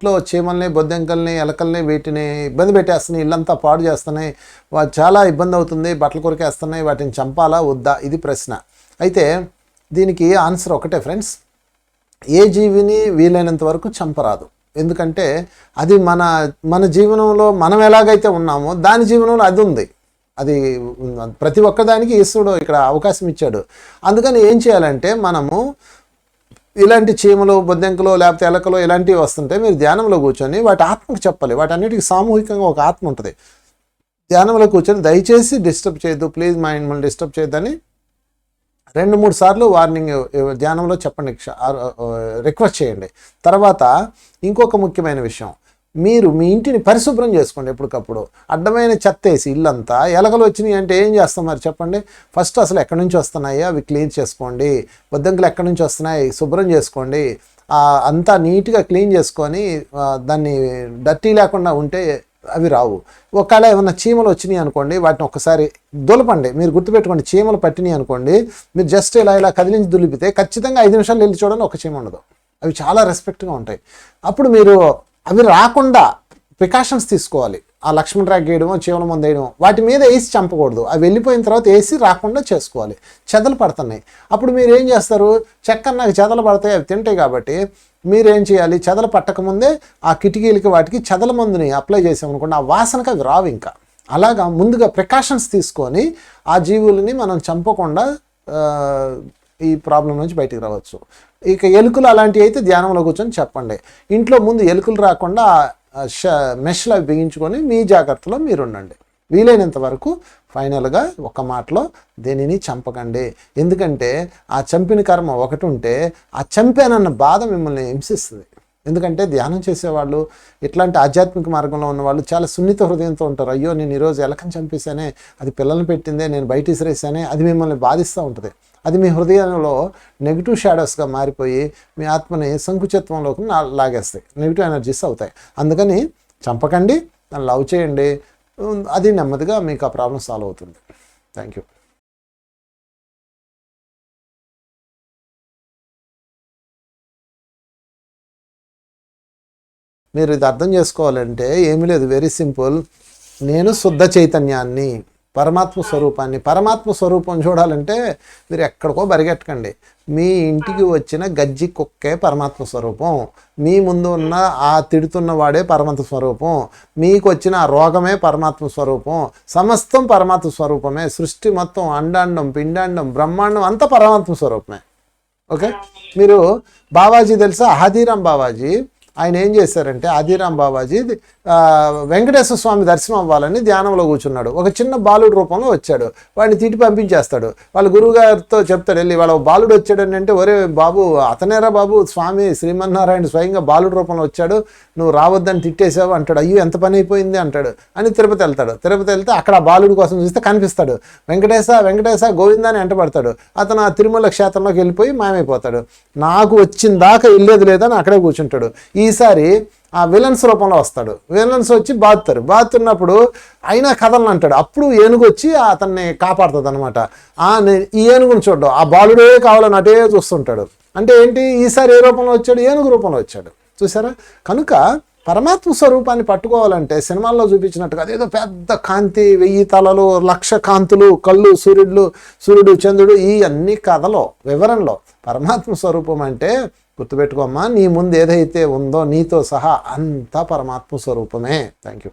ఇంట్లో చీమల్ని, బొద్దింకల్ని, ఎలకల్ని వీటిని ఇబ్బంది పెట్టేస్తున్నాయి, ఇల్లంతా పాడు చేస్తున్నాయి, చాలా ఇబ్బంది అవుతుంది, బట్టలు కొరికేస్తున్నాయి, వాటిని చంపాలా వద్దా, ఇది ప్రశ్న. అయితే దీనికి ఆన్సర్ ఒకటే ఫ్రెండ్స్, ఏ జీవిని వీలైనంత వరకు చంపరాదు. ఎందుకంటే అది మన జీవనంలో మనం ఎలాగైతే ఉన్నామో దాని జీవనంలో అది ఉంది. అది ప్రతి ఒక్కదానికి ఈశ్వరుడు ఇక్కడ అవకాశం ఇచ్చాడు. అందుకని ఏం చేయాలంటే మనము ఇలాంటి చీమలు, బొద్దింకలు, లేకపోతే ఎలకలు ఇలాంటివి వస్తుంటే మీరు ధ్యానంలో కూర్చొని వాటి ఆత్మకు చెప్పాలి. వాటన్నిటికీ సామూహికంగా ఒక ఆత్మ ఉంటుంది. ధ్యానంలో కూర్చొని దయచేసి డిస్టర్బ్ చేయొద్దు, ప్లీజ్ మమ్మల్ని డిస్టర్బ్ చేయొద్దని 2-3 సార్లు వార్నింగ్ ధ్యానంలో చెప్పండి, రిక్వెస్ట్ చేయండి. తర్వాత ఇంకొక ముఖ్యమైన విషయం, మీరు మీ ఇంటిని పరిశుభ్రం చేసుకోండి. ఎప్పటికప్పుడు అడ్డమైన చెత్త వేసి ఇల్లంతా ఎలకలు వచ్చినాయి అంటే ఏం చేస్తాం మరి చెప్పండి? ఫస్ట్ అసలు ఎక్కడి నుంచి వస్తున్నాయి అవి క్లీన్ చేసుకోండి. బొద్దింకలు ఎక్కడి నుంచి వస్తున్నాయి శుభ్రం చేసుకోండి. అంతా నీట్గా క్లీన్ చేసుకొని దాన్ని డర్టీ లేకుండా ఉంటే అవి రావు. ఒకవేళ ఏమన్నా చీమలు వచ్చినాయి అనుకోండి, వాటిని ఒక్కసారి దులపండి. మీరు గుర్తుపెట్టుకోండి, చీమలు పట్టినాయి అనుకోండి, మీరు జస్ట్ ఇలా కదిలించి దులిపితే ఖచ్చితంగా 5 నిమిషాలు వెళ్ళి చూడండి ఒక చీమ ఉండదు. అవి చాలా రెస్పెక్ట్గా ఉంటాయి. అప్పుడు మీరు అవి రాకుండా ప్రికాషన్స్ తీసుకోవాలి. ఆ లక్ష్మణ్ రేఖ వేయడమో, చీమల మందు వేయడమో, వాటి మీద వేసి చంపకూడదు. అవి వెళ్ళిపోయిన తర్వాత వేసి రాకుండా చేసుకోవాలి. చెదలు పడుతున్నాయి, అప్పుడు మీరు ఏం చేస్తారు? చెక్కన్నాక చెదలు పడతాయి, అవి తింటాయి. కాబట్టి మీరేం చేయాలి? చెదలు పట్టకముందే ఆ కిటికీలకి వాటికి చెదల మందుని అప్లై చేసామనుకోండి, ఆ వాసనకి అవి రావు. ఇంకా అలాగా ముందుగా ప్రికాషన్స్ తీసుకొని ఆ జీవులని మనం చంపకుండా ఈ ప్రాబ్లం నుంచి బయటికి రావచ్చు. ఇక ఎలుకలు అలాంటివి అయితే ధ్యానంలో కూర్చొని చెప్పండి. ఇంట్లో ముందు ఎలుకలు రాకుండా మెష్లు అవి బిగించుకొని మీ జాగ్రత్తలో మీరు ఉండండి. వీలైనంత వరకు ఫైనల్గా ఒక మాటలో దేనిని చంపకండి. ఎందుకంటే ఆ చంపిన కర్మ ఒకటి ఉంటే ఆ చంపానన్న బాధ మిమ్మల్ని హింసిస్తుంది. ఎందుకంటే ధ్యానం చేసేవాళ్ళు, ఇట్లాంటి ఆధ్యాత్మిక మార్గంలో ఉన్నవాళ్ళు చాలా సున్నిత హృదయంతో ఉంటారు. అయ్యో నేను ఈరోజు ఎలకని చంపేశానే, అది పిల్లల్ని పెట్టిందే, నేను బయట ఇసిరేసానే, అది మిమ్మల్ని బాధిస్తూ ఉంటుంది. అది మీ హృదయంలో నెగిటివ్ షాడోస్గా మారిపోయి మీ ఆత్మని సంకుచిత్వంలోకి లాగేస్తాయి, నెగిటివ్ ఎనర్జీస్ అవుతాయి. అందుకని చంపకండి, లవ్ చేయండి. అది నెమ్మదిగా మీకు ఆ ప్రాబ్లం సాల్వ్ అవుతుంది. Thank you. మీరు ఇది అర్థం చేసుకోవాలంటే ఏమీ లేదు, వెరీ సింపుల్. నేను శుద్ధ చైతన్యాన్ని, పరమాత్మ స్వరూపాన్ని. పరమాత్మ స్వరూపం చూడాలంటే మీరు ఎక్కడికో పరిగెట్టకండి. మీ ఇంటికి వచ్చిన గజ్జి కుక్కే పరమాత్మ స్వరూపం. మీ ముందు ఉన్న ఆ తిడుతున్న వాడే పరమాత్మ స్వరూపం. మీకు వచ్చిన ఆ రోగమే పరమాత్మ స్వరూపం. సమస్తం పరమాత్మ స్వరూపమే. సృష్టి మొత్తం, అండాండం, పిండాండం, బ్రహ్మాండం అంతా పరమాత్మ స్వరూపమే. ఓకే, మీరు బాబాజీ తెలుసా? ఆదిరాం బాబాజీ. ఆయన ఏం చేశారంటే, ఆదిరాం బాబాజీ వెంకటేశ్వర స్వామి దర్శనం అవ్వాలని ధ్యానంలో కూర్చున్నాడు. ఒక చిన్న బాలుడు రూపంలో వచ్చాడు. వాడిని తిట్టి పంపించేస్తాడు. వాళ్ళ గురువుగారితో చెప్తాడు, వెళ్ళి వాళ్ళ బాలుడు వచ్చాడని అంటే, ఒరే బాబు అతనేరా బాబు, స్వామి శ్రీమన్నారాయణ స్వయంగా బాలుడు రూపంలో వచ్చాడు, నువ్వు రావద్దని తిట్టేసావు అంటాడు. అయ్యో ఎంత పని అయిపోయింది అంటాడు. అని తిరుపతి వెళ్తాడు. తిరుపతి వెళ్తే అక్కడ ఆ బాలుడి కోసం చూస్తే కనిపిస్తాడు. వెంకటేశ వెంకటేశ గోవిందా అని వెంటబడతాడు. అతను ఆ తిరుమల క్షేత్రంలోకి వెళ్ళిపోయి మాయమైపోతాడు. నాకు వచ్చిన దాకా వెళ్ళేది లేదని అక్కడే కూర్చుంటాడు. ఈసారి ఆ విలన్స్ రూపంలో వస్తాడు. విలన్స్ వచ్చి బాతున్నప్పుడు అయినా కథలను అంటాడు. అప్పుడు ఏనుగు వచ్చి అతన్ని కాపాడుతుంది అనమాట. ఈ ఏనుగును చూడడం, ఆ బాలుడే కావాలని అటే చూస్తుంటాడు. అంటే ఏంటి? ఈసారి ఏ రూపంలో వచ్చాడు? ఏనుగు రూపంలో వచ్చాడు. చూసారా? కనుక పరమాత్మ స్వరూపాన్ని పట్టుకోవాలంటే సినిమాల్లో చూపించినట్టుగా అదేదో పెద్ద కాంతి, 1000 తలలు, 1,00,000 కాంతులు, కళ్ళు, సూర్యుడు, చంద్రుడు, ఈ అన్ని కథలో వివరణలో పరమాత్మ స్వరూపం అంటే గుర్తుపెట్టుకోమ్మా, నీ ముందు ఏదైతే ఉందో నీతో సహా అంతా పరమాత్మ స్వరూపమే. Thank you.